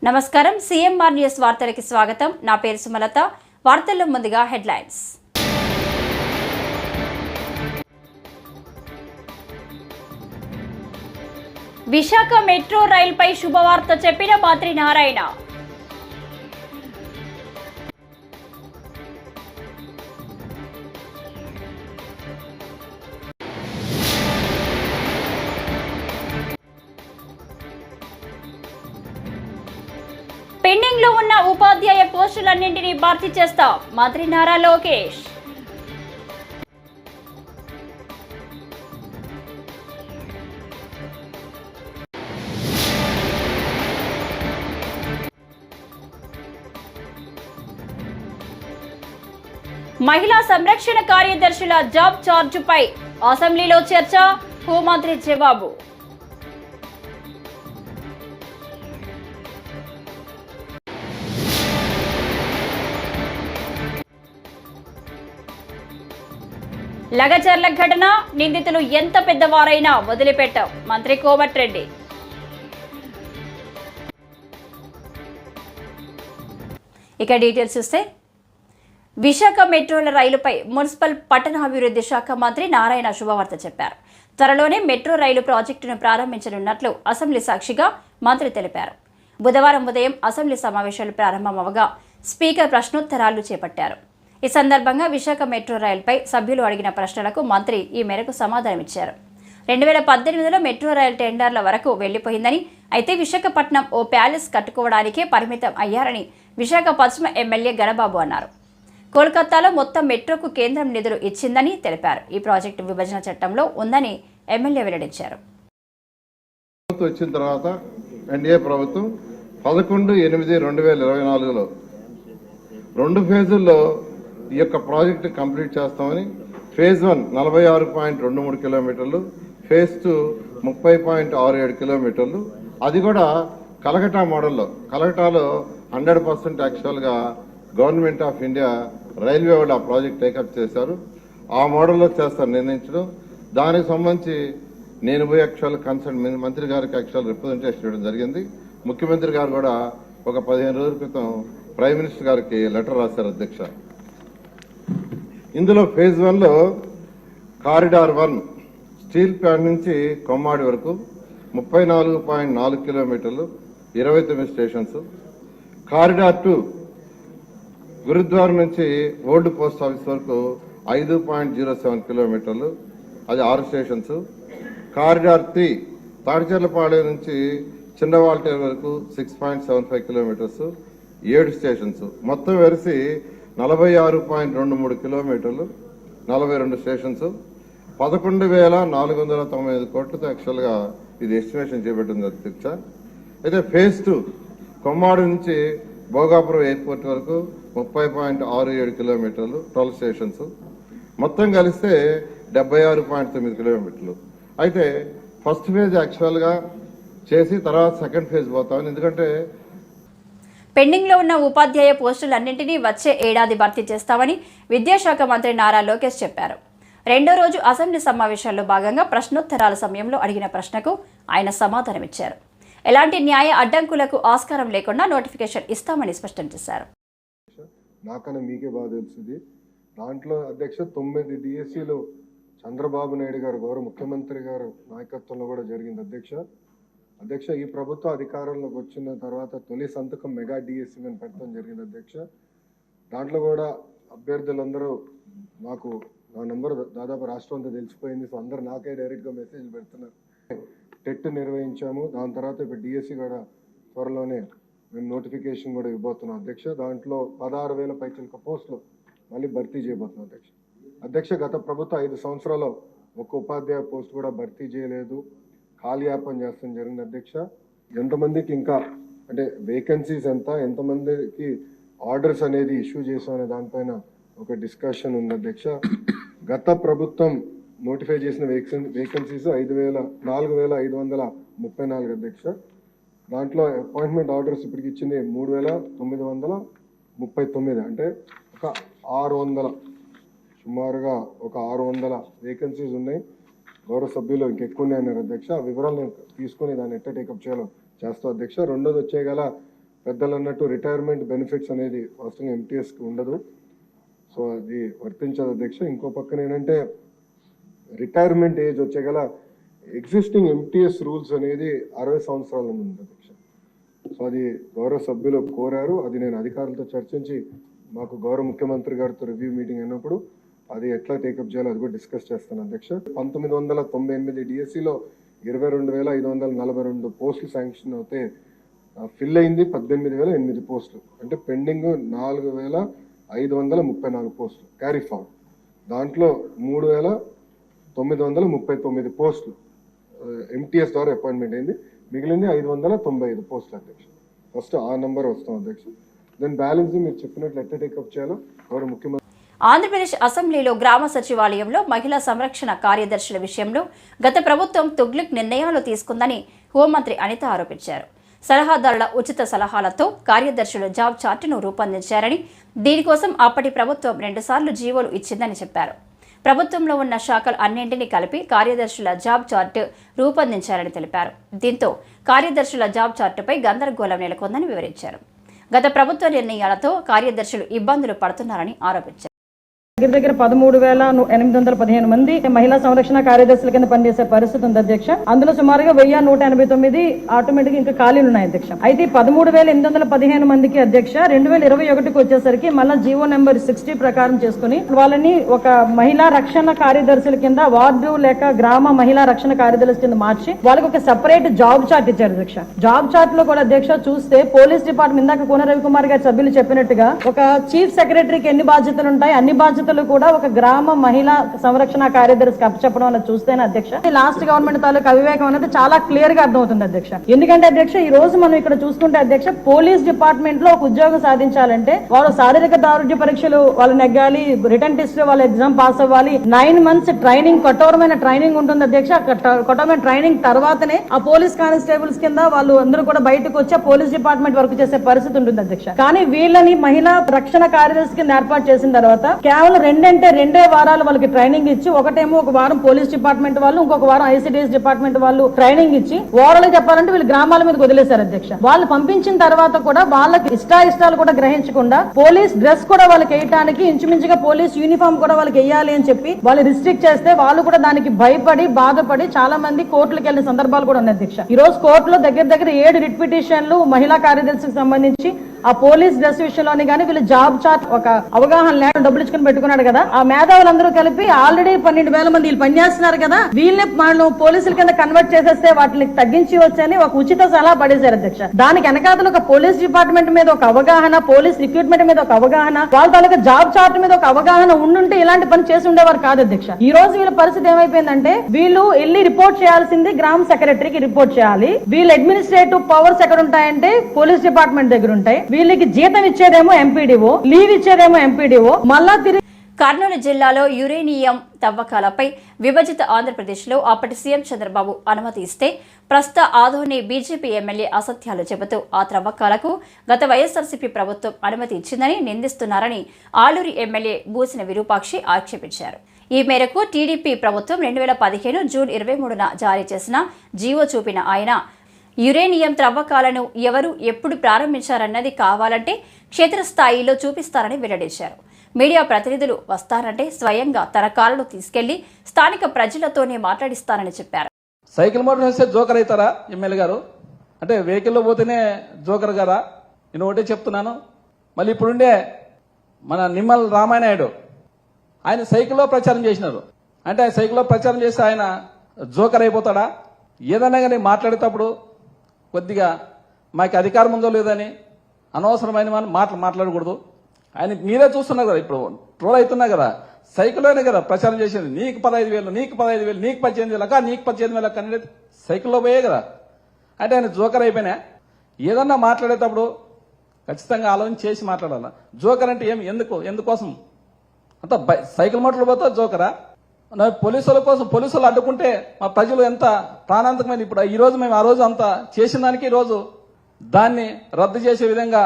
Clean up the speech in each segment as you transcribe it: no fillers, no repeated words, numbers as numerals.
నమస్కారం CMR news వార్తలకి స్వాగతం. నా పేరు సుమలత. వార్తల్లో ముందుగా హెడ్లైన్స్. విశాఖ మెట్రో రైలుపై శుభవార్త చెప్పిన మంత్రి నారాయణ. పెండింగ్ లో ఉన్న ఉపాధ్యాయ పోస్టులన్నింటినీ భర్తీ చేస్తాం మంత్రి నారా లోకేష్. మహిళా సంరక్షణ కార్యదర్శుల జాబ్ చార్జుపై అసెంబ్లీలో చర్చ, హోంమంత్రి జవాబు. లగచర్ల ఘటన, నిందితులు ఎంత పెద్దవారైనా వదిలిపెట్టాం మంత్రి కోమటిరెడ్డి. ఇక డీటెయిల్స్ చూస్తే, విశాఖ మెట్రోల రైలుపై మున్సిపల్ పట్టణాభివృద్ధి శాఖ మంత్రి నారాయణ శుభవార్త చెప్పారు. త్వరలోనే మెట్రో రైలు ప్రాజెక్టును ప్రారంభించనున్నట్లు అసెంబ్లీ సాక్షిగా మంత్రి తెలిపారు. బుధవారం ఉదయం అసెంబ్లీ సమావేశాలు ప్రారంభమవగా స్పీకర్ ప్రశ్నోత్తరాలు చేపట్టారు. ఈ సందర్భంగా విశాఖ మెట్రో రైలుపై సభ్యులు అడిగిన ప్రశ్నలకు మంత్రి ఈ మేరకు సమాధానమిచ్చారు. 2018లో మెట్రో రైలు టెండర్ల వరకు వెళ్లిపోయిందని, అయితే విశాఖపట్నం ఓ ప్యాలెస్ కట్టుకోవడానికే పరిమితం అయ్యారని విశాఖ పశ్చిమ ఎమ్మెల్యే గణబాబు అన్నారు. కోల్కతాలో మొత్తం మెట్రోకు కేంద్రం నిధులు ఇచ్చిందని తెలిపారు. ఈ ప్రాజెక్టు విభజన చట్టంలో ఉందని ఎమ్మెల్యే వెల్లడించారు. వచ్చిన తర్వాత ఎన్డీఏ ప్రభుత్వం 11/8/2024లో 2 ఫేజుల్లో ఈ యొక్క ప్రాజెక్టు కంప్లీట్ చేస్తామని, ఫేజ్ 1 46.23 కిలోమీటర్లు, ఫేజ్ 2 30.67 కిలోమీటర్లు, అది కూడా కలకటా మోడల్లో. కలకటాలో 100% యాక్చువల్గా గవర్నమెంట్ ఆఫ్ ఇండియా రైల్వే వాళ్ళు ఆ ప్రాజెక్ట్ టేకప్ చేశారు. ఆ మోడల్లో చేస్తారు నిర్ణయించడం. దానికి సంబంధించి నేను పోయి యాక్చువల్ కన్సర్న్ మంత్రి గారికి యాక్చువల్ రిప్రజెంటేషన్ ఇవ్వడం జరిగింది. ముఖ్యమంత్రి గారు కూడా ఒక 15 రోజుల క్రితం ప్రైమ్ మినిస్టర్ గారికి లెటర్ రాశారు అధ్యక్ష. ఇందులో ఫేజ్ 1లో కారిడార్ 1 స్టీల్ ప్లాంట్ నుంచి కొమ్మాడి వరకు 34.4 కిలోమీటర్లు, 29 స్టేషన్స్. కారిడార్ 2 గురుద్వార నుంచి ఓల్డ్ పోస్ట్ ఆఫీస్ వరకు 5.07 కిలోమీటర్లు, అది 6 స్టేషన్స్. కారిడార్ 3 తాడిచెర్లపాలెం నుంచి చిన్నవాల్టేరు వరకు 6.75 కిలోమీటర్స్, 7 స్టేషన్స్. మొత్తం వెరిసి 46.23 కిలోమీటర్లు, 42 స్టేషన్స్. 11,495 కోట్లతో యాక్చువల్గా ఇది ఎస్టిమేషన్ చేపట్టింది అధ్యక్ష. అయితే ఫేజ్ 2 కొమ్మాడి నుంచి భోగాపురం ఎయిర్పోర్ట్ వరకు 30.67 కిలోమీటర్లు, 12 స్టేషన్స్. మొత్తం కలిస్తే 76.9 కిలోమీటర్లు. అయితే ఫస్ట్ ఫేజ్ యాక్చువల్గా చేసి తర్వాత సెకండ్ ఫేజ్ పోతామని, ఎందుకంటే పెండింగ్ లో ఉన్న ఉపాధ్యాయ పోస్టులన్నింటినీ వచ్చే ఏడాది భర్తీ చేస్తామని విద్యాశాఖ మంత్రి నారా లోకేష్ చెప్పారు. రెండో రోజు అసెంబ్లీ సమావేశాల్లో భాగంగా ప్రశ్నోత్తరాల సమయంలో అడిగిన ప్రశ్నకు ఆయన సమాధానమిచ్చారు. ఎలాంటి న్యాయ అడ్డంకులకు ఆస్కారం లేకుండా నోటిఫికేషన్ ఇస్తామని స్పష్టం చేశారు. నాకన్నా మీకే బాగా తెలుస్తుంది. దాంట్లో అధ్యక్ష 9 డిఎస్సీలు చంద్రబాబు నాయుడు గారు గౌరవ ముఖ్యమంత్రి గారు నాయకత్వంలో కూడా జరిగింది అధ్యక్ష. ఈ ప్రభుత్వం అధికారంలోకి వచ్చిన తర్వాత తొలి సంతకం మెగా డిఎస్సీ మీద పెట్టడం జరిగింది అధ్యక్ష. దాంట్లో కూడా అభ్యర్థులందరూ నాకు నా నెంబర్ దాదాపు రాష్ట్రం అంతా తెలిసిపోయింది. సో అందరూ నాకే డైరెక్ట్గా మెసేజ్ పెడుతున్నారు. టెట్ నిర్వహించాము. దాని తర్వాత ఇప్పుడు డిఎస్సీ కూడా త్వరలోనే మేము నోటిఫికేషన్ కూడా ఇవ్వబోతున్నాం అధ్యక్ష. దాంట్లో 16,000 పైచిలుక పోస్టులు మళ్ళీ భర్తీ చేయబోతున్నాం అధ్యక్ష. గత ప్రభుత్వం 5 సంవత్సరాల్లో ఒక్క ఉపాధ్యాయ పోస్ట్ కూడా భర్తీ చేయలేదు, కాలయాపన చేస్తాం జరిగింది అధ్యక్ష. ఎంతమందికి ఇంకా అంటే వేకెన్సీస్ ఎంతమందికి ఆర్డర్స్ అనేది ఇష్యూ చేసాం అనే దానిపైన ఒక డిస్కషన్ ఉంది అధ్యక్ష. గత ప్రభుత్వం నోటిఫై చేసిన వేకెన్సీస్ 4,534 అధ్యక్ష. దాంట్లో అపాయింట్మెంట్ ఆర్డర్స్ ఇప్పటికి ఇచ్చింది 3,939. అంటే ఒక 600 సుమారుగా ఒక 600 వేకెన్సీస్ ఉన్నాయి. గౌరవ సభ్యులు ఇంకెక్కువ అన్నారు అధ్యక్ష. ఆ వివరాలు తీసుకొని దాన్ని ఎట్లా టేకప్ చేయాలో చేస్తాం అధ్యక్ష. రెండోది వచ్చే గల పెద్దలు అన్నట్టు రిటైర్మెంట్ బెనిఫిట్స్ అనేది వాస్తవంగా ఎంటీఎస్కి ఉండదు. సో అది వర్తించదు అధ్యక్ష. ఇంకో పక్కన ఏంటంటే రిటైర్మెంట్ ఏజ్ వచ్చే గల ఎగ్జిస్టింగ్ ఎంటీఎస్ రూల్స్ అనేది 60 సంవత్సరాల ఉంది అధ్యక్ష. సో అది గౌరవ సభ్యులు కోరారు. అది నేను అధికారులతో చర్చించి మాకు గౌరవ ముఖ్యమంత్రి గారితో రివ్యూ మీటింగ్ అయినప్పుడు అది ఎట్లా టేకప్ చేయాలో అది కూడా డిస్కస్ చేస్తాను అధ్యక్ష. 1998 డిఎస్సిలో 22,542 పోస్టులు శాంక్షన్ అవుతే ఫిల్ అయింది 18,008 పోస్టులు. అంటే పెండింగ్ 4,534 పోస్టులు క్యారీ ఫార్వర్డ్. దాంట్లో 3,939 పోస్టులు ఎంటీఎస్ ద్వారా అపాయింట్మెంట్ అయింది. మిగిలింది 595 పోస్టులు అధ్యక్ష. ఫస్ట్ ఆ నెంబర్ వస్తాం అధ్యక్ష. దెన్ బ్యాలెన్స్ మీరు చెప్పినట్లు ఎట్లా టేకప్ చేయాలో గౌరవ ముఖ్యమంత్రి. ఆంధ్రప్రదేశ్ అసెంబ్లీలో గ్రామ సచివాలయంలో మహిళా సంరక్షణ కార్యదర్శుల విషయంలో గత ప్రభుత్వం తుగ్లక్ నిర్ణయాలు తీసుకుందని హోంమంత్రి అనిత ఆరోపించారు. సలహాదారుల ఉచిత సలహాలతో కార్యదర్శుల జాబ్ చార్టును రూపొందించారని, దీనికోసం అప్పటి ప్రభుత్వం 2 సార్లు జీవోలు ఇచ్చిందని చెప్పారు. ప్రభుత్వంలో ఉన్న శాఖలు అన్నింటినీ కలిపి కార్యదర్శుల జాబ్ చార్టు రూపొందించారని తెలిపారు. దీంతో కార్యదర్శుల జాబ్ చార్టుపై గందరగోళం నెలకొందని వివరించారు. గత ప్రభుత్వ నిర్ణయాలతో కార్యదర్శులు ఇబ్బందులు పడుతున్నారని ఆరోపించారు. దగ్గర 13,815 మంది మహిళా సంరక్షణ కార్యదర్శుల కింద పనిచేసే పరిస్థితి ఉంది అధ్యక్ష. అందులో సుమారుగా 1,189 ఆటోమేటిక్ ఇంకా ఖాళీలు ఉన్నాయి అధ్యక్ష. అయితే 13,815 మందికి అధ్యక్ష 2021కి వచ్చేసరికి మళ్ళీ జీవో నెంబర్ 60 ప్రకారం చేసుకుని వాళ్ళని ఒక మహిళా రక్షణ కార్యదర్శుల కింద వార్డు లేక గ్రామ మహిళా రక్షణ కార్యదర్శుల కింద మార్చి వాళ్ళకి ఒక సెపరేట్ జాబ్ చార్ట్ ఇచ్చారు అధ్యక్ష. జాబ్ చార్ట్ లో కూడా అధ్యక్ష చూస్తే పోలీస్ డిపార్ట్మెంట్ ఇందాక కోన రవికుమార్ గారి సభ్యులు చెప్పినట్టుగా ఒక చీఫ్ సెక్రటరీకి ఎన్ని బాధ్యతలు ఉంటాయి, అన్ని బాధ్యతలు కూడా ఒక గ్రామ మహిళా సంరక్షణ కార్యదర్శికి అప్పచెప్పడం అనేది చూస్తేనే అధ్యక్ష లాస్ట్ గవర్నమెంట్ తాలూకు అవివేకం అనేది చాలా క్లియర్ గా అర్థమవుతుంది అధ్యక్ష. ఎందుకంటే అధ్యక్ష ఈ రోజు మనం ఇక్కడ చూసుకుంటే అధ్యక్ష పోలీస్ డిపార్ట్మెంట్ లో ఒక ఉద్యోగం సాధించాలంటే వాళ్ళు శారీరక దారుఢ్య పరీక్షలు వాళ్ళు నెగ్గాలి, రిటర్న్ టెస్ట్ వాళ్ళ ఎగ్జామ్ పాస్ అవ్వాలి, 9 months ట్రైనింగ్ కఠోరమైన ట్రైనింగ్ ఉంటుంది అధ్యక్ష. కఠోరమైన ట్రైనింగ్ తర్వాతనే ఆ పోలీస్ కానిస్టేబుల్స్ కింద వాళ్ళు అందరూ కూడా బయటకు వచ్చి పోలీస్ డిపార్ట్మెంట్ వర్క్ చేసే పరిస్థితి ఉంటుంది అధ్యక్ష. కానీ వీళ్ళని మహిళా రక్షణ కార్యదర్శి కింద ఏర్పాటు చేసిన తర్వాత కేవలం 2 వారాలు వాళ్ళకి ట్రైనింగ్ ఇచ్చి, ఒకటేమో ఒక వారం పోలీస్ డిపార్ట్మెంట్ వాళ్ళు, ఇంకొక వారం ఐసిడిఎస్ డిపార్ట్మెంట్ వాళ్ళు ట్రైనింగ్ ఇచ్చి ఓవరాల్ చెప్పాలంటే వీళ్ళు గ్రామాల మీద వదిలేశారు అధ్యక్ష. వాళ్ళు పంపించిన తర్వాత కూడా వాళ్ళకి ఇష్టాలు కూడా గ్రహించకుండా పోలీస్ డ్రెస్ కూడా వాళ్ళకి వేయడానికి ఇంచుమించుగా పోలీస్ యూనిఫామ్ కూడా వాళ్ళకి వేయాలి అని చెప్పి వాళ్ళు రిస్ట్రిక్ట్ చేస్తే వాళ్ళు కూడా దానికి భయపడి బాధపడి చాలా మంది కోర్టులకు వెళ్ళిన సందర్భాలు కూడా ఉన్నాయి అధ్యక్ష. ఈ రోజు కోర్టులో దగ్గర 7 రిట్ పిటిషన్లు మహిళా కార్యదర్శికి సంబంధించి ఆ పోలీస్ డ్రెస్ విషయంలోని కానీ వీళ్ళు జాబ్ చార్ట్ ఒక అవగాహన లేకుండా డబ్బులు ఇచ్చుకుని పెట్టుకున్నాడు కదా. ఆ మేధావులందరూ కలిపి ఆల్రెడీ 12,000 మంది వీళ్ళు పనిచేస్తున్నారు కదా, వీళ్ళని వాళ్ళు పోలీసుల కింద కన్వర్ట్ చేసేస్తే వాటిని తగ్గించి వచ్చని ఒక ఉచిత సలహా పడేశారు అధ్యక్ష. దానికి వెనకాతలు ఒక పోలీస్ డిపార్ట్మెంట్ మీద ఒక అవగాహన, పోలీస్ రిక్రూట్మెంట్ మీద ఒక అవగాహన, వాళ్ళ తాలూకా జాబ్ చార్ట్ మీద ఒక అవగాహన ఉండుంటే ఇలాంటి పని చేసి ఉండేవారు కాదు అధ్యక్ష. ఈ రోజు వీళ్ళ పరిస్థితి ఏమైపోయిందంటే వీళ్ళు వెళ్ళి రిపోర్ట్ చేయాల్సింది గ్రామ సెక్రటరీకి రిపోర్ట్ చేయాలి. వీళ్ళ అడ్మినిస్ట్రేటివ్ పవర్స్ ఎక్కడ ఉంటాయంటే పోలీస్ డిపార్ట్మెంట్ దగ్గర ఉంటాయి. వీళ్ళకి జీతం ఇచ్చేదేమో ఎంపీడీఓ, లీవ్ ఇచ్చేదేమో ఎంపీడీఓ. మళ్ళా తిరిగి కర్నూలు జిల్లాలో యురేనియం తవ్వకాలపై విభజిత ఆంధ్రప్రదేశ్లో అప్పటి సీఎం చంద్రబాబు అనుమతి ఇస్తే ప్రస్తుత ఆదోని బీజేపీ ఎమ్మెల్యే అసత్యాలు చెబుతూ ఆ తవ్వకాలకు గత వైఎస్ఆర్సీపీ ప్రభుత్వం అనుమతి ఇచ్చిందని నిందిస్తున్నారని ఆలూరి ఎమ్మెల్యే బూసిన విరూపాక్షి ఆక్షేపించారు. ఈ మేరకు టీడీపీ ప్రభుత్వం 2015 జూన్ 23న జారీ చేసిన జీవో చూపిన ఆయన యురేనియం త్రవ్వకాలను ఎవరు ఎప్పుడు ప్రారంభించారన్నది కావాలంటే క్షేత్రస్థాయిలో చూపిస్తారని వెల్లడించారు. మీడియా ప్రతినిధులు వస్తారంటే స్వయంగా తన కారును తీసుకెళ్లి స్థానిక ప్రజలతోనే మాట్లాడిస్తారని చెప్పారు. సైకిల్ మోటార్ వేస్తే జోకర్ అవుతారా ఎమ్మెల్యే గారు? అంటే వెహికల్లో పోతేనే జోకర్ గారా? నేను ఒకటే చెప్తున్నాను. మళ్ళీ ఇప్పుడుండే మన నిమ్మల రామానాయుడు ఆయన సైకిల్లో ప్రచారం చేసినారు. అంటే ఆయన సైకిల్లో ప్రచారం చేస్తే ఆయన జోకర్ అయిపోతాడా? ఏదన్నా కానీ మాట్లాడేటప్పుడు కొద్దిగా మాకు అధికారం ఉందో లేదని అనవసరమైన మాటలు మాట్లాడకూడదు. ఆయన మీరే చూస్తున్నారు కదా, ఇప్పుడు ట్రోల్ అవుతున్నా కదా, సైకిల్లోనే కదా ప్రచారం చేసేది. నీకు 15,000, నీకు 15,000, నీకు 18,000, నీకు 18,000 అనేది సైకిల్లో పోయే కదా. అంటే ఆయన జోకర్ అయిపోయినా ఏదన్నా మాట్లాడేటప్పుడు ఖచ్చితంగా ఆలోచన చేసి మాట్లాడాలా. జోకర్ అంటే ఎందుకోసం అంత సైకిల్ మోటార్లు పోతే జోకరా? పోలీసుల కోసం పోలీసులు అడ్డుకుంటే మా ప్రజలు ఎంత ప్రాణాంతకమైన. ఇప్పుడు ఈ రోజు మేము ఆ రోజు అంత చేసిన దానికి ఈరోజు దాన్ని రద్దు చేసే విధంగా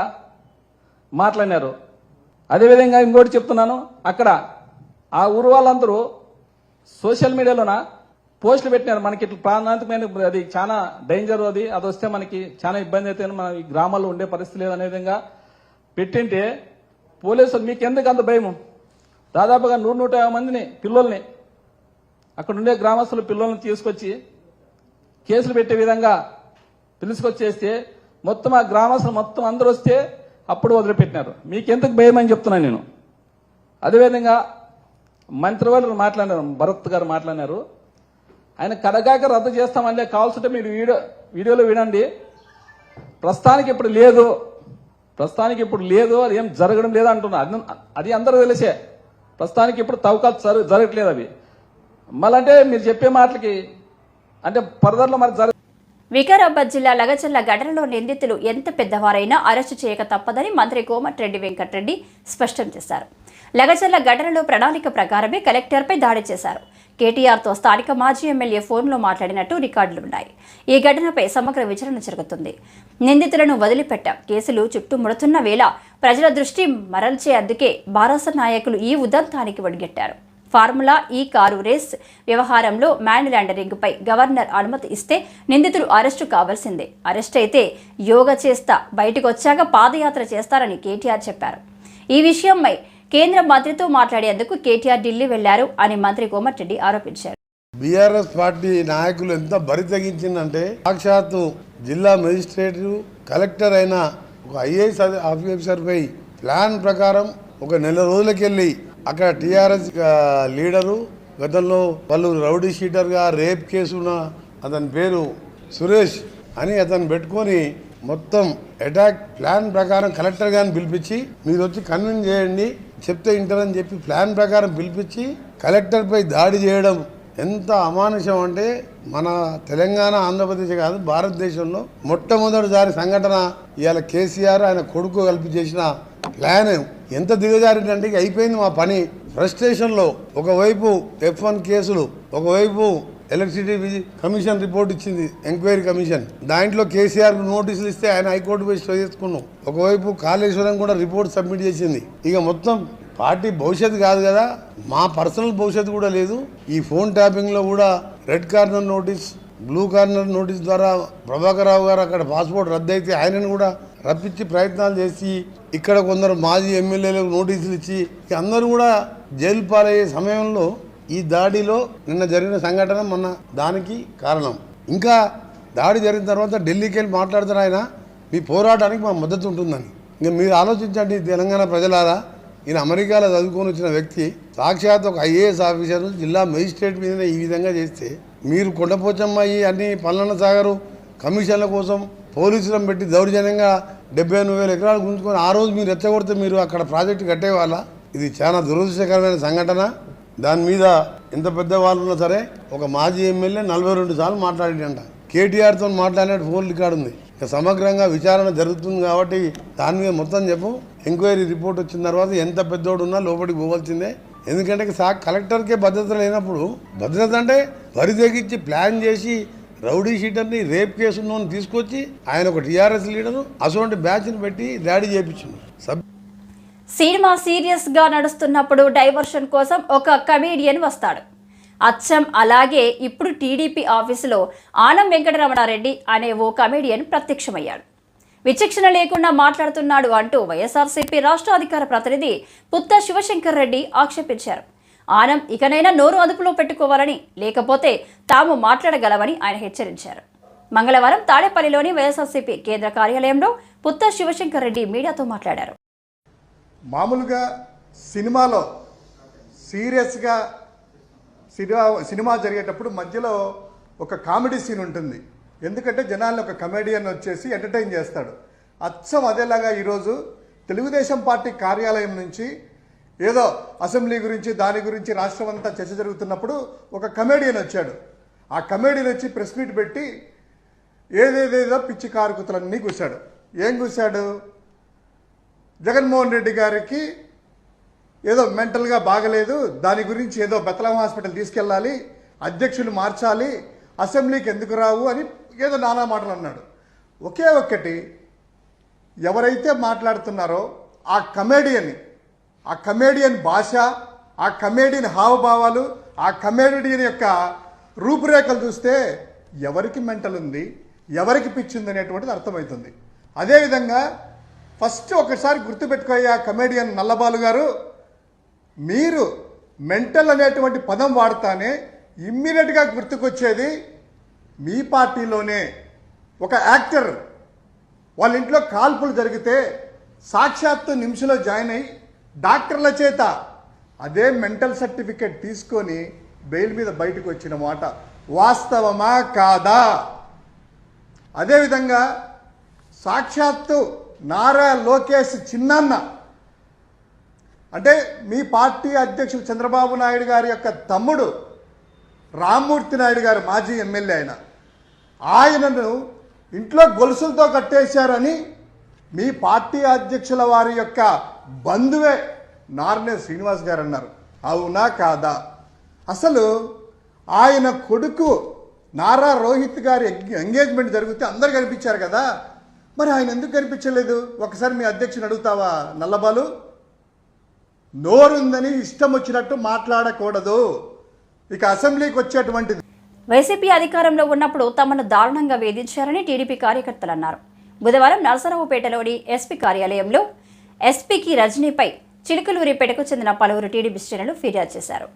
మాట్లాడినారు. అదేవిధంగా ఇంకోటి చెప్తున్నాను, అక్కడ ఆ ఊరు వాళ్ళందరూ సోషల్ మీడియాలోన పోస్టులు పెట్టినారు. మనకి ఇట్లా ప్రాణాంతకమైన అది చాలా డేంజర్, అది వస్తే మనకి చాలా ఇబ్బంది అయితే మన ఈ గ్రామాల్లో ఉండే పరిస్థితి లేదు అనే విధంగా పెట్టింటే పోలీసులు మీకు ఎందుకు అంత భయము? దాదాపుగా 100-150 మందిని పిల్లల్ని అక్కడ ఉండే గ్రామస్తుల పిల్లల్ని తీసుకొచ్చి కేసులు పెట్టే విధంగా పిలుచుకొచ్చేస్తే మొత్తం ఆ గ్రామస్తులు మొత్తం అందరూ వస్తే అప్పుడు వదిలిపెట్టినారు. మీకెందుకు భయం అని చెప్తున్నాను నేను. అదేవిధంగా మంత్రివర్యులు మాట్లాడారు, భరత్ గారు మాట్లాడినారు. ఆయన కడగాక రద్దు చేస్తామంటే కావాల్సింటే మీరు వీడియోలో వినండి. ప్రస్తుతానికి ఇప్పుడు లేదు, అది ఏం జరగడం లేదు అంటున్నారు. అది అందరూ తెలిసే. ప్రస్తుతానికి ఇప్పుడు తవ్వకాలు జరగట్లేదు అవి. మళ్ళంటే మీరు చెప్పే మాటలకి అంటే ఫర్దర్లో మరి వికారాబాద్ జిల్లా లగచర్ల ఘటనలో నిందితులు ఎంత పెద్దవారైనా అరెస్టు చేయక తప్పదని మంత్రి కోమటిరెడ్డి వెంకటరెడ్డి స్పష్టం చేశారు. లగచర్ల ఘటనలో ప్రణాళిక ప్రకారమే కలెక్టర్పై దాడి చేశారు. కేటీఆర్తో స్థానిక మాజీ ఎమ్మెల్యే ఫోన్లో మాట్లాడినట్టు రికార్డులున్నాయి. ఈ ఘటనపై సమగ్ర విచారణ జరుగుతుంది. నిందితులను వదిలిపెట్టాం. కేసులు చుట్టుముడుతున్న వేళ ప్రజల దృష్టి మరల్చే అందుకే బారాస నాయకులు ఈ ఉదంతానికి ఒడిగట్టారు. ఫార్ములా ఈ కారు రేస్ వ్యవహారంలో మ్యాన్ లాండరింగ్పై గవర్నర్ అనుమతి ఇస్తే నిందితులు అరెస్టు కావాల్సిందే. అరెస్ట్ అయితే యోగా చేస్తా, బయటకు వచ్చాక పాదయాత్ర చేస్తారని కేటీఆర్ చెప్పారు. ఈ విషయంపై కేంద్ర మంత్రితో మాట్లాడేందుకు కేటీఆర్ ఢిల్లీ వెళ్లారు అని మంత్రి కోమటిరెడ్డి ఆరోపించారు. బీఆర్ఎస్ పార్టీ నాయకులు ఎంత బరి తెగించిందంటే సాక్షాత్తు జిల్లా మెజిస్ట్రేట్ కలెక్టర్ అయిన ఒక ఐఏఎస్ ఆఫీసర్పై ప్లాన్ ప్రకారం ఒక నెల రోజులకెళ్ళి అక్కడ టీఆర్ఎస్ లీడరు గతంలో వాళ్ళు రౌడీ షీటర్గా రేప్ కేసున్న అతని పేరు సురేష్ అని అతను పెట్టుకొని మొత్తం అటాక్ ప్లాన్ ప్రకారం కలెక్టర్ గారిని పిలిపించి మీరు వచ్చి కన్విన్స్ చేయండి, చెప్తే వింటారని చెప్పి ప్లాన్ ప్రకారం పిలిపించి కలెక్టర్పై దాడి చేయడం ఎంత అమానుషం అంటే మన తెలంగాణ ఆంధ్రప్రదేశ్ కాదు భారతదేశంలో మొట్టమొదటిసారి సంఘటన. ఇవాళ కేసీఆర్ ఆయన కొడుకు కలిపి చేసిన ప్లాన్ ఎంత దిగజారిందంటే అయిపోయింది మా పని. ఫ్రస్ట్రేషన్లో ఒకవైపు F1 కేసులు, ఒకవైపు ఎలక్ట్రిసిటీ కమిషన్ రిపోర్ట్ ఇచ్చింది, ఎంక్వైరీ కమిషన్, దాంట్లో కేసీఆర్ నోటీసులు ఇస్తే ఆయన హైకోర్టు పోయి స్టే చేసుకున్నాం. ఒకవైపు కాళేశ్వరం కూడా రిపోర్ట్ సబ్మిట్ చేసింది. ఇక మొత్తం పార్టీ భవిష్యత్తు కాదు కదా, మా పర్సనల్ భవిష్యత్తు కూడా లేదు. ఈ ఫోన్ ట్యాపింగ్లో కూడా red corner notice, blue corner notice ద్వారా ప్రభాకర్ రావు గారు అక్కడ పాస్పోర్ట్ రద్దు అయితే ఆయనను కూడా రప్పించి ప్రయత్నాలు చేసి ఇక్కడ కొందరు మాజీ ఎమ్మెల్యేలకు నోటీసులు ఇచ్చి అందరూ కూడా జైలు పాలయ్యే సమయంలో ఈ దాడిలో నిన్న జరిగిన సంఘటన మొన్న దానికి కారణం. ఇంకా దాడి జరిగిన తర్వాత ఢిల్లీకి వెళ్ళి మాట్లాడుతారు ఆయన, మీ పోరాటానికి మా మద్దతు ఉంటుందని. ఇంకా మీరు ఆలోచించండి తెలంగాణ ప్రజలారా, ఈయన అమెరికాలో చదువుకొని వచ్చిన వ్యక్తి సాక్షాత్ ఒక ఐఏఎస్ ఆఫీసర్ జిల్లా మెజిస్ట్రేట్ మీదనే ఈ విధంగా చేస్తే మీరు కొండపోచమ్మ అన్ని పల్లన్న సాగరు కమిషన్ల కోసం పోలీసులను పెట్టి దౌర్జన్యంగా 79,000 ఎకరాలు గుంజుకొని ఆ రోజు మీరు రెచ్చగొడితే మీరు అక్కడ ప్రాజెక్టు కట్టేవాళ్ళ? ఇది చాలా దురదృష్టకరమైన సంఘటన. దాని మీద ఎంత పెద్ద వాళ్ళు ఉన్నా సరే ఒక మాజీ ఎమ్మెల్యే 42 సార్లు మాట్లాడిందంట. కేటీఆర్తో మాట్లాడినట్టు ఫోన్ రికార్డు ఉంది. ఇక సమగ్రంగా విచారణ జరుగుతుంది కాబట్టి దాని మీద మొత్తం చెప్పు. ఎంక్వైరీ రిపోర్ట్ వచ్చిన తర్వాత ఎంత పెద్దోడు ఉన్నా లోపలికి పోవాల్సిందే. ఎందుకంటే కలెక్టర్కే భద్రత లేనప్పుడు, భద్రత అంటే వరి తెగించి ప్లాన్ చేసి రౌడీ షీటర్ని రేప్ కేసును తీసుకొచ్చి ఆయన ఒక టీఆర్ఎస్ లీడరు అటువంటి బ్యాచ్ని పెట్టి దాడి చేయించింది. సినిమా సీరియస్ గా నడుస్తున్నప్పుడు డైవర్షన్ కోసం ఒక కమేడియన్ వస్తాడు. అచ్చం అలాగే ఇప్పుడు టీడీపీ ఆఫీసులో ఆనం వెంకటరమణారెడ్డి అనే ఓ కమేడియన్ ప్రత్యక్షమయ్యాడు. విచక్షణ లేకుండా మాట్లాడుతున్నాడు అంటూ వైఎస్ఆర్సీపీ రాష్ట్ర అధికార ప్రతినిధి పుత్త శివశంకర్ రెడ్డి ఆక్షేపించారు. ఆనం ఇకనైనా నోరు అదుపులో పెట్టుకోవాలని, లేకపోతే తాము మాట్లాడగలమని ఆయన హెచ్చరించారు. మంగళవారం తాడేపల్లిలోని వైఎస్ఆర్సీపీ కేంద్ర కార్యాలయంలో పుత్త శివశంకర్ రెడ్డి మీడియాతో మాట్లాడారు. మామూలుగా సినిమాలో సీరియస్గా సినిమా జరిగేటప్పుడు మధ్యలో ఒక కామెడీ సీన్ ఉంటుంది. ఎందుకంటే జనాల్ని ఒక కమెడియన్ వచ్చేసి ఎంటర్టైన్ చేస్తాడు. అచ్చం అదేలాగా ఈరోజు తెలుగుదేశం పార్టీ కార్యాలయం నుంచి ఏదో అసెంబ్లీ గురించి దాని గురించి రాష్ట్రం అంతా చర్చ జరుగుతున్నప్పుడు ఒక కమెడియన్ వచ్చాడు. ఆ కమెడియన్ వచ్చి ప్రెస్ మీట్ పెట్టి ఏదేదేదో పిచ్చి కారుకుతలన్నీ కూశాడు. ఏం కూశాడు? జగన్మోహన్ రెడ్డి గారికి ఏదో మెంటల్గా బాగలేదు, దాని గురించి ఏదో బెతలం హాస్పిటల్ తీసుకెళ్ళాలి, అధ్యక్షులు మార్చాలి, అసెంబ్లీకి ఎందుకు రావు అని ఏదో నానా మాటలు అన్నాడు. ఒకే ఒక్కటి, ఎవరైతే మాట్లాడుతున్నారో ఆ కమేడియన్ భాష, ఆ కమేడియన్ హావభావాలు, ఆ కమేడియన్ యొక్క రూపురేఖలు చూస్తే ఎవరికి మెంటల్ ఉంది, ఎవరికి పిచ్చి ఉంది అనేటువంటిది అర్థమవుతుంది. అదేవిధంగా ఫస్ట్ ఒకసారి గుర్తుపెట్టుకోయ్యా కమేడియన్ నల్లబాలు గారు, మీరు మెంటల్ అనేటువంటి పదం వాడతానే ఇమ్మీడియట్గా గుర్తుకొచ్చేది మీ పార్టీలోనే ఒక యాక్టర్ వాళ్ళ ఇంట్లో కాల్పులు జరిగితే సాక్షాత్తు నిమిషంలో జాయిన్ అయ్యి డాక్టర్ల చేత అదే మెంటల్ సర్టిఫికేట్ తీసుకొని బెయిల్ మీద బయటకు వచ్చిన మాట వాస్తవమా కాదా? అదేవిధంగా సాక్షాత్తు నారా లోకేష్ చిన్నన్న అంటే మీ పార్టీ అధ్యక్షుడు చంద్రబాబు నాయుడు గారి యొక్క తమ్ముడు రామ్మూర్తి నాయుడు గారు మాజీ ఎమ్మెల్యే ఆయనను ఇంట్లో గొలుసులతో కట్టేశారని మీ పార్టీ అధ్యక్షుల వారి యొక్క బంధువే నార్నే శ్రీనివాస్ గారు అన్నారు. అవునా కాదా? అసలు ఆయన కొడుకు నారా రోహిత్ గారి ఎంగేజ్మెంట్ జరిగితే అందరు కనిపించారు కదా, మరి ఆయన ఎందుకు కనిపించలేదు? ఒకసారి మీ అధ్యక్షుని అడుగుతావా నల్లబాలు? నోరుందని ఇష్టం వచ్చినట్టు మాట్లాడకూడదు. ఇక అసెంబ్లీకి వచ్చేటువంటిది వైసీపీ అధికారంలో ఉన్నప్పుడు తమను దారుణంగా వేధించారని టీడీపీ కార్యకర్తలు అన్నారు. బుధవారం నరసరావుపేటలోని ఎస్పీ కార్యాలయంలో ఎస్పీకి రజనీపై చిలుకలూరిపేటకు చెందిన పలువురు టీడీపీ శ్రేణులు ఫిర్యాదు చేశారు.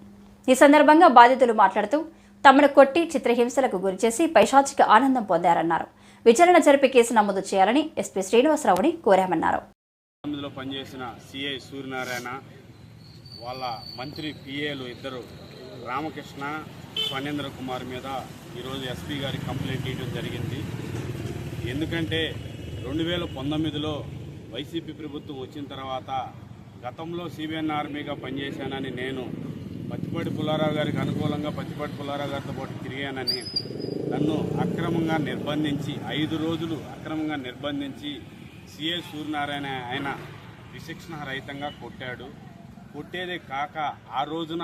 ఈ సందర్భంగా బాధితులు మాట్లాడుతూ తమను కొట్టి చిత్రహింసలకు గురిచేసి పైశాచిక ఆనందం పొందారన్నారు. విచారణ జరిపి కేసు నమోదు చేయాలని ఎస్పీ శ్రీనివాసరావుని కోరామన్నారు. పనిచేసిన సిఐ సూర్యనారాయణ వాళ్ళ మంత్రి పిఏలు ఇద్దరు రామకృష్ణ ఫణేంద్ర కుమార్ మీద ఈరోజు ఎస్పీ గారికి కంప్లైంట్ ఇవ్వడం జరిగింది. ఎందుకంటే 2019లో వైసీపీ ప్రభుత్వం వచ్చిన తర్వాత గతంలో సిబిఎన్ ఆర్మీగా పనిచేశానని నేను పత్తిపాటి పుల్లారావు గారికి అనుకూలంగా పత్తిపాటి పుల్లారావు గారితో పాటు తిరిగానని నన్ను అక్రమంగా నిర్బంధించి 5 రోజులు అక్రమంగా నిర్బంధించి సిఐ సూర్యనారాయణ ఆయన విశిక్షణ రహితంగా కొట్టాడు. కొట్టేదే కాక ఆ రోజున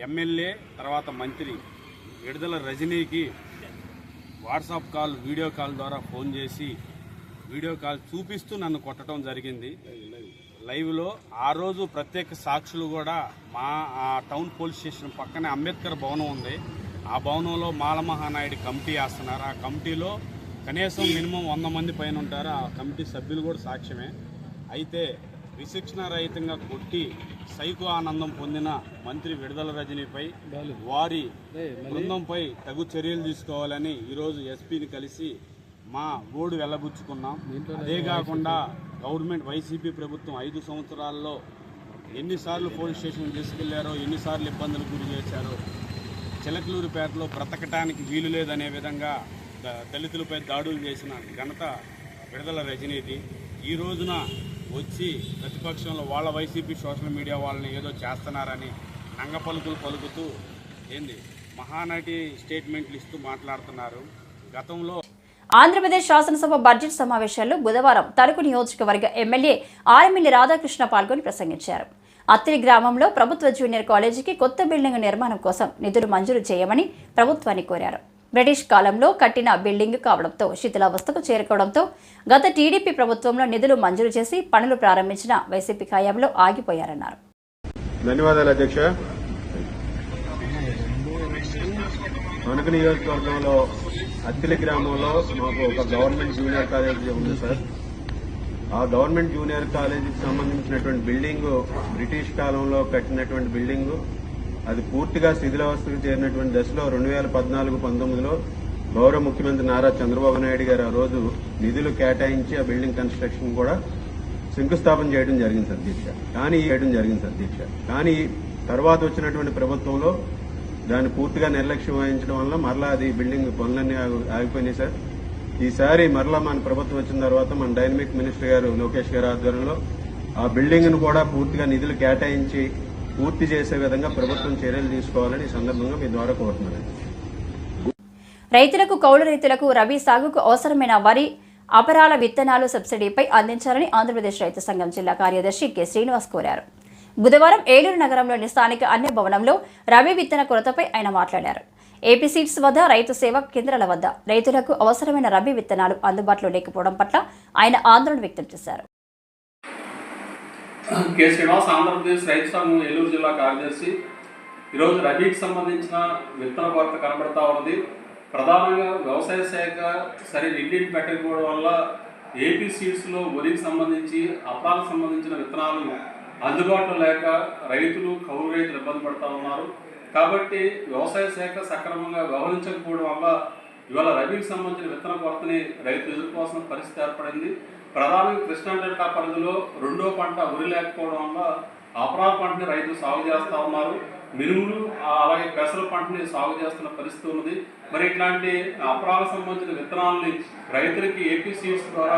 ఎమ్మెల్యే తర్వాత మంత్రి విడుదల రజనీకి వాట్సాప్ కాల్ వీడియో కాల్ ద్వారా ఫోన్ చేసి వీడియో కాల్ చూపిస్తూ నన్ను కొట్టడం జరిగింది లైవ్లో. ఆ రోజు ప్రత్యేక సాక్షులు కూడా మా టౌన్ పోలీస్ స్టేషన్ పక్కనే అంబేద్కర్ భవనం ఉంది. ఆ భవనంలో మాలమహానాయుడు కమిటీ వేస్తున్నారు. ఆ కమిటీలో కనీసం మినిమం 100 మంది పైన ఉంటారు. ఆ కమిటీ సభ్యులు కూడా సాక్ష్యమే. అయితే విశిక్షణ రహితంగా కొట్టి సైకో ఆనందం పొందిన మంత్రి విడుదల రజనీపై వారి బృందంపై తగు చర్యలు తీసుకోవాలని ఈరోజు ఎస్పీని కలిసి మా గోడు వెళ్ళబుచ్చుకున్నాం. అదే కాకుండా గవర్నమెంట్ వైసీపీ ప్రభుత్వం 5 సంవత్సరాల్లో ఎన్నిసార్లు పోలీస్ స్టేషన్ తీసుకెళ్లారో, ఎన్నిసార్లు ఇబ్బందులు గురి చేశారో, చిలకలూరిపేటలో బ్రతకటానికి వీలు లేదనే విధంగా దళితులపై దాడులు చేసిన ఘనత విడుదల రజనీది. ఈ రోజున వచ్చి ప్రతిపక్షంలో వాళ్ళ వైసీపీ సోషల్ మీడియా వాళ్ళని ఏదో చేస్తున్నారని నంగ పలుకులు పలుకుతూ మహానటి స్టేట్మెంట్లు ఇస్తూ మాట్లాడుతున్నారు. గతంలో ఆంధ్రప్రదేశ్ శాసనసభ బడ్జెట్ సమావేశాల్లో బుధవారం తణుకు నియోజకవర్గ ఎమ్మెల్యే ఆర్ఎంఎల్లి రాధాకృష్ణ పాల్గొని ప్రసంగించారు. అత్తిలి గ్రామంలో ప్రభుత్వ జూనియర్ కాలేజీకి కొత్త బిల్డింగ్ నిర్మాణం కోసం నిధులు మంజూరు చేయమని ప్రభుత్వాన్ని కోరారు. బ్రిటిష్ కాలంలో కట్టిన బిల్డింగ్ కావడంతో శిథిలావస్థకు చేరుకోవడంతో గత టీడీపీ ప్రభుత్వంలో నిధులు మంజూరు చేసి పనులు ప్రారంభించిన వైసీపీ హయాంలో ఆగిపోయారన్నారు. ధన్యవాదాలు అధ్యక్ష. తణుకు నియోజకవర్గంలో అత్తిలి గ్రామంలో మాకు ఒక గవర్నమెంట్ జూనియర్ కాలేజీ ఉంది సార్. ఆ గవర్నమెంట్ జూనియర్ కాలేజీకి సంబంధించినటువంటి బిల్డింగ్ బ్రిటిష్ కాలంలో కట్టినటువంటి బిల్డింగ్ అది పూర్తిగా శిథిలావస్థకు చేరినటువంటి దశలో 2014-19లో గౌరవ ముఖ్యమంత్రి నారా చంద్రబాబు నాయుడు గారు ఆ రోజు నిధులు కేటాయించి ఆ బిల్డింగ్ కన్స్ట్రక్షన్ కూడా శంకుస్థాపన చేయడం జరిగింది అధ్యక్ష. కానీ తర్వాత వచ్చినటువంటి ప్రభుత్వంలో దాన్ని పూర్తిగా నిర్లక్ష్యం వహించడం వల్ల మరలా అది బిల్డింగ్ పనులన్నీ ఆగిపోయినాయి సార్. ఈసారి మరలా మన ప్రభుత్వం వచ్చిన తర్వాత మన డైనమిక్ మినిస్టర్ గారు లోకేష్ గారి ఆధ్వర్యంలో ఆ బిల్డింగ్ ను కూడా పూర్తిగా నిధులు కేటాయించి పూర్తి చేసే విధంగా ప్రభుత్వం చర్యలు తీసుకోవాలని ఈ సందర్భంగా మీ ద్వారా కోరుతున్నాను. రైతులకు, కౌలు రైతులకు రబీ సాగుకు అవసరమైన వరి, అపరాల విత్తనాలు సబ్సిడీపై అందించాలని ఆంధ్రప్రదేశ్ రైతు సంఘం జిల్లా కార్యదర్శి కె శ్రీనివాస్ కోరారు. బుధవారం ఏలూరు నగరంలోని స్థానిక అన్య భవనంలో రబీ విత్తన కొరతపై ఆయన మాట్లాడారు. ఏపీ సీడ్స్ వద్ద, రైతు సేవా కేంద్రాల వద్ద రైతులకు అవసరమైన రబీ విత్తనాలు అందుబాటులో లేకపోవడం పట్ల ఆయన ఆందోళన వ్యక్తం చేశారు. కె శ్రీనివాస్, ఆంధ్రప్రదేశ్ రైతు సంఘం ఏలూరు జిల్లా కార్యదర్శి. ఈరోజు రబీకి సంబంధించిన విత్తన కొరత కనబడతా ఉన్నది. ప్రధానంగా వ్యవసాయ శాఖ సరైన ఇండియన్ పెట్టకపోవడం వల్ల ఏపీ సీడ్స్లో వరికి సంబంధించి అపరాలకు సంబంధించిన విత్తనాలు అందుబాటులో లేక రైతులు కౌలు రైతులు ఇబ్బంది పడుతూ ఉన్నారు. కాబట్టి వ్యవసాయ శాఖ సక్రమంగా వ్యవహరించకపోవడం వల్ల ఇవాళ రబీకి సంబంధించిన విత్తన కొరతని రైతులు ఎదుర్కోవాల్సిన పరిస్థితి ఏర్పడింది. ప్రధానంగా కృష్ణా డెల్టా పరిధిలో రెండో పంట వరి లేకపోవడం వల్ల అపరాల పంటని రైతులు సాగు చేస్తూ ఉన్నారు. మినుములు అలాగే పెసర పంటని సాగు చేస్తున్న పరిస్థితి ఉన్నది. మరి ఇట్లాంటి అపరాలకు సంబంధించిన విత్తనాలని రైతులకి ఏపీ సీడ్స్ ద్వారా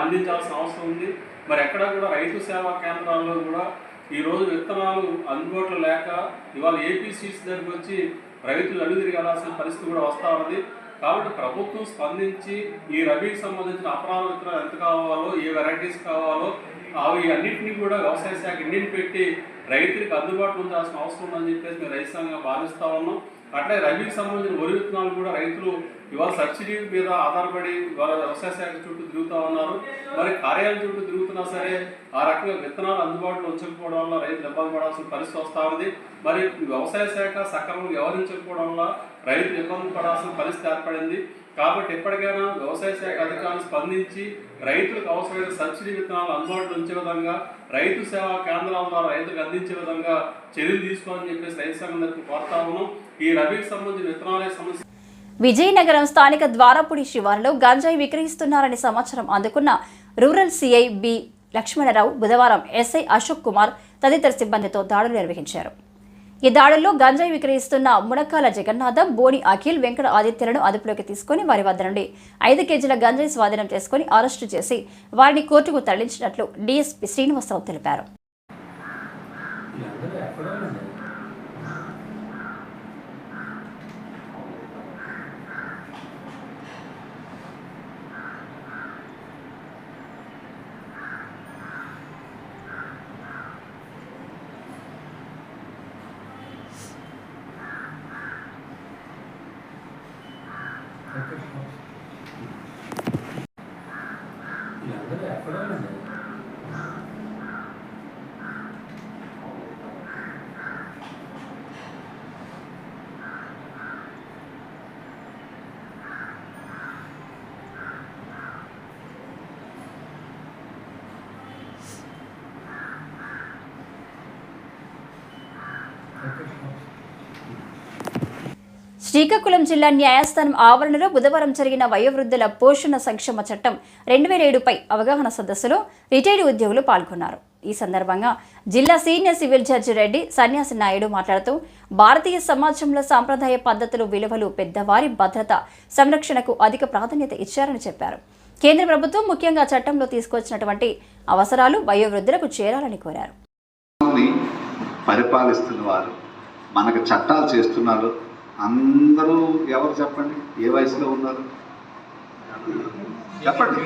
అందించాల్సిన అవసరం ఉంది. మరి ఎక్కడ కూడా రైతు సేవా కేంద్రాల్లో కూడా ఈరోజు విత్తనాలు అందుబాటులో లేక ఇవాళ ఏపీ సీడ్స్ దగ్గరికి వచ్చి రైతులు అడుగుదిరిగి వెళ్ళాల్సిన పరిస్థితి కూడా వస్తూ ఉన్నది. కాబట్టి ప్రభుత్వం స్పందించి ఈ రబీకి సంబంధించిన అపరాల విత్తనాలు ఎంత కావాలో, ఏ వెరైటీస్ కావాలో అవి అన్నింటినీ కూడా వ్యవసాయ శాఖ ఇండియన్ పెట్టి రైతులకు అందుబాటులో ఉంచాల్సిన అవసరం ఉందని చెప్పేసి మేము రైతు సంఘంగా భావిస్తూ ఉన్నాం. అట్లే రబీకి సంబంధించిన వరి విత్తనాలు కూడా రైతులు ఇవాళ సబ్సిడీ మీద ఆధారపడి ఇవాళ వ్యవసాయ శాఖ చుట్టూ తిరుగుతూ ఉన్నారు. మరి కార్యాలయం చుట్టూ తిరుగుతున్నా సరే ఆ రకంగా విత్తనాలు అందుబాటులో ఉంచకపోవడం వల్ల రైతులు ఇబ్బంది పడాల్సిన పరిస్థితి వస్తూ ఉంది. మరి వ్యవసాయ శాఖ సక్రమంగా వ్యవహరించకపోవడం వల్ల రైతులు ఇబ్బంది పడాల్సిన పరిస్థితి ఏర్పడింది. కాబట్టి ఎప్పటికైనా వ్యవసాయ శాఖ అధికారులు స్పందించి రైతులకు అవసరమైన సబ్సిడీ విత్తనాలు అందుబాటులో ఉంచే విధంగా రైతు సేవా కేంద్రాల ద్వారా రైతులకు అందించే విధంగా చర్యలు తీసుకోవాలని చెప్పేసి రైతు సంఘం తరఫున కోరుతా ఉన్నాం. ఈ రబీకి సంబంధించిన విత్తనాలే సమస్య. విజయనగరం స్థానిక ద్వారపుడి శివారులో గంజాయి విక్రయిస్తున్నారనే సమాచారం అందుకున్న రూరల్ సిఐ బి లక్ష్మణరావు బుధవారం ఎస్ఐ అశోక్ కుమార్ తదితర సిబ్బందితో దాడులు నిర్వహించారు. ఈ దాడుల్లో గంజాయి విక్రయిస్తున్న మునక్కాల జగన్నాథం, బోని అఖిల్, వెంకట ఆదిత్యులను అదుపులోకి తీసుకుని వారి వద్ద నుండి 5 కేజీల గంజాయి స్వాధీనం చేసుకుని అరెస్టు చేసి వారిని కోర్టుకు తరలించినట్లు డీఎస్పీ శ్రీనివాసరావు తెలిపారు. శ్రీకాకుళం జిల్లా న్యాయస్థానం ఆవరణలో బుధవారం జరిగిన వయోవృద్ధుల పోషణ సంక్షేమ చట్టం 2007పై అవగాహన సదస్సులో రిటైర్డ్ ఉద్యోగులు పాల్గొన్నారు. ఈ సందర్భంగా జిల్లా సీనియర్ సివిల్ జడ్జి రెడ్డి సన్యాసి నాయుడు మాట్లాడుతూ భారతీయ సమాజంలో సాంప్రదాయ పద్ధతులు, విలువలు, పెద్దవారి భద్రత సంరక్షణకు అధిక ప్రాధాన్యత ఇచ్చారని చెప్పారు. కేంద్ర ప్రభుత్వం ముఖ్యంగా చట్టంలో తీసుకొచ్చినటువంటి అవసరాలు వయోవృద్ధులకు చేరాలని కోరారు. పరిపాలిస్తున్న వారు మనకు చట్టాలు చేస్తున్నారు. అందరూ ఎవరు చెప్పండి, ఏ వయసులో ఉన్నారు చెప్పండి.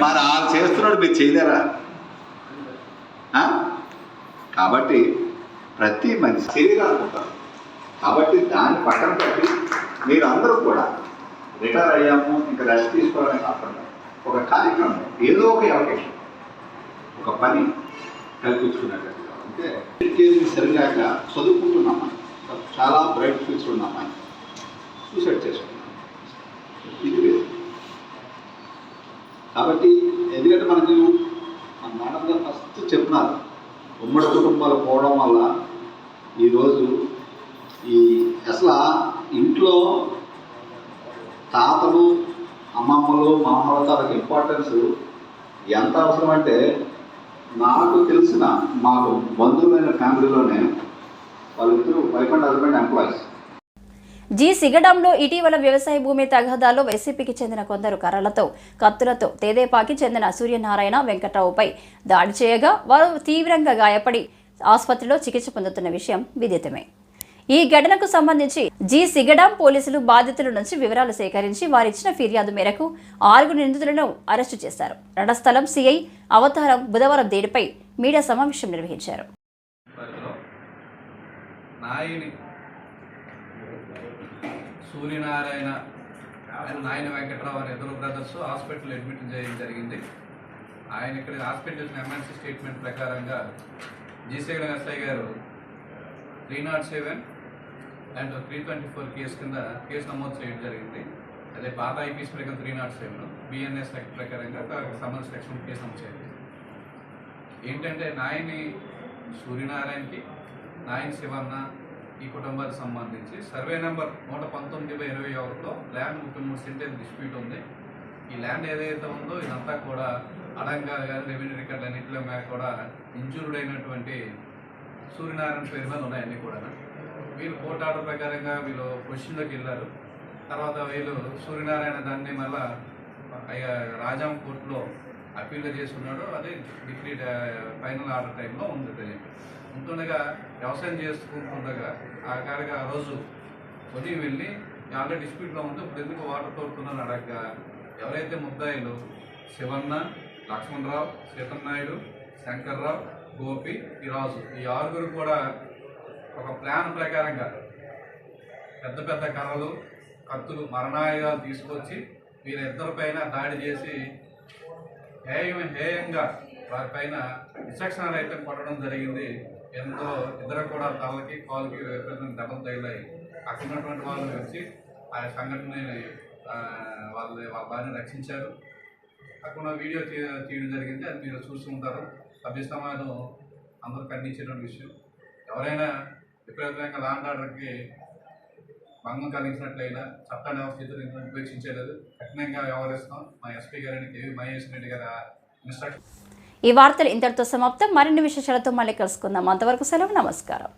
మరి వాళ్ళు చేస్తున్నాడు, మీరు చేయలేరా? కాబట్టి ప్రతి మనిషి శరీరాలు ఉంటారు. కాబట్టి దాన్ని పక్కన పెట్టి మీరు అందరూ కూడా రిటైర్ అయ్యాము ఇంకా రెస్ట్ తీసుకోవడమే కాకుండా ఒక కార్యక్రమం, ఏదో ఒక అవకాశం, ఒక పని కల్పించుకున్నట్టుగా అంటే సరిగాక చదువుకుంటున్నామని, చాలా బ్రైట్ ఫ్యూచర్ ఉన్నామని సూసైడ్ చేసుకున్నాం. ఇది లేదు. కాబట్టి ఎందుకంటే మనకు మన మేడం గారు ఫస్ట్ చెప్తున్నారు, ఉమ్మడి కుటుంబాలు పోవడం వల్ల ఈరోజు అసలు ఇంట్లో తాతలు, అమ్మమ్మలు, మామూలు తాతకు ఇంపార్టెన్స్ ఎంత అవసరం అంటే, నాకు తెలిసిన మాకు బంధువులైన ఫ్యామిలీలోనే వాళ్ళిద్దరూ వైఫ్ అండ్ హస్బెండ్ ఎంప్లాయీస్. జి సిగడంలో ఇటీవల వ్యవసాయ భూమి తగాదాల్లో వైసీపీకి చెందిన కొందరు కర్రలతో, కత్తులతో తెదేపాకి చెందిన సూర్యనారాయణ, వెంకట్రావుపై దాడి చేయగా వారు తీవ్రంగా గాయపడి ఆసుపత్రిలో చికిత్స పొందుతున్న విషయం విదితమే. ఈ ఘటనకు సంబంధించి జి సిగడం పోలీసులు బాధితుల నుంచి వివరాలు సేకరించి వారిచ్చిన ఫిర్యాదు మేరకు 6 నిందితులను అరెస్టు చేశారు. రణస్థలం సిఐ అవతారం బుధవారం దీనిపై మీడియా సమావేశం నిర్వహించారు. సూర్యనారాయణ అండ్ నాయన వెంకట్రావు అనే ఇద్దరు బ్రదర్స్ హాస్పిటల్ అడ్మిట్ చేయడం జరిగింది. ఆయన ఇక్కడ హాస్పిటల్ ఎమర్జెన్సీ స్టేట్మెంట్ ప్రకారంగా జీసీగడ ఎస్ఐ గారు 307 అండ్ 324 కేసు కింద కేసు నమోదు చేయడం జరిగింది. అదే పాత ఐపీఎస్ ప్రకారం 307 బిఎన్ఎస్ యాక్ట్ ప్రకారంగా సంబంధించిన సెక్షన్ కేసు నమోదు చేయండి. ఏంటంటే నాయని సూర్యనారాయణకి, నాయని శివన్న ఈ కుటుంబానికి సంబంధించి సర్వే నెంబర్ 119/21లో ల్యాండ్ 33 సెంటేజ్ డిస్ప్యూట్ ఉంది. ఈ ల్యాండ్ ఏదైతే ఉందో ఇదంతా కూడా అడంగా కానీ రెవెన్యూ రికార్డులు అన్నింటిలో మీద కూడా ఇంజూర్డ్ అయినటువంటి సూర్యనారాయణ పేరు మీద ఉన్నాయి అన్నీ కూడా. వీళ్ళు కోర్టు ఆర్డర్ ప్రకారంగా వీళ్ళు పొజిషన్లోకి వెళ్ళారు. తర్వాత వీళ్ళు సూర్యనారాయణ దాన్ని మళ్ళా రాజాం కోర్టులో అప్పీల్ చేసుకున్నాడు. అదే డిగ్రీ ఫైనల్ ఆర్డర్ టైంలో ఉంది. ఉంటుండగా వ్యవసాయం చేసుకుంటుండగా ఆ కాడికి ఆ రోజు ఉదయం వెళ్ళి ఆల్రెడీ డిస్ప్యూట్లో ఉంటే ఇప్పుడు ఎందుకు వాటర్ తోడుతున్నాను అడగగా ఎవరైతే ముద్దాయిలు శివన్న, లక్ష్మణరావు, సీతన్నాయుడు, శంకర్రావు, గోపి, ఈ రాజు ఈ 6గురు కూడా ఒక ప్లాన్ ప్రకారంగా పెద్ద పెద్ద కర్రలు, కత్తులు, మరణాయుధాలు తీసుకొచ్చి వీరిద్దరిపైన దాడి చేసి హేయంగా వారిపైన విచక్షణ అయితే కొట్టడం జరిగింది. ఎంతో ఇద్దరు కూడా తలకి, కాలుకి దెబ్బలు తగిలాయి. అక్కడ ఉన్నటువంటి వాళ్ళు వచ్చి ఆ సంఘటనని వాళ్ళ బారిని రక్షించారు. అక్కడ వీడియో తీయడం జరిగింది. అది మీరు చూస్తుంటారు. సభ్య సమాజం అందరూ ఖండించేటువంటి విషయం. ఎవరైనా విపరీతంగా లాండ్ ఆర్డర్కి భంగం కలిగించినట్లయినా చట్టాన్ని అవస్థితులు ఉపేక్షించలేదు. కఠినంగా వ్యవహరిస్తాం. మా ఎస్పీ గారిని కేవీ మహేష్ రెడ్డి గారి ఇన్స్ట్రక్షన్. ఈ వార్తలు ఇంతటితో సమాప్తం. మరిన్ని విశేషాలతో మళ్ళీ కలుసుకుందాం. అంతవరకు సెలవు. నమస్కారం.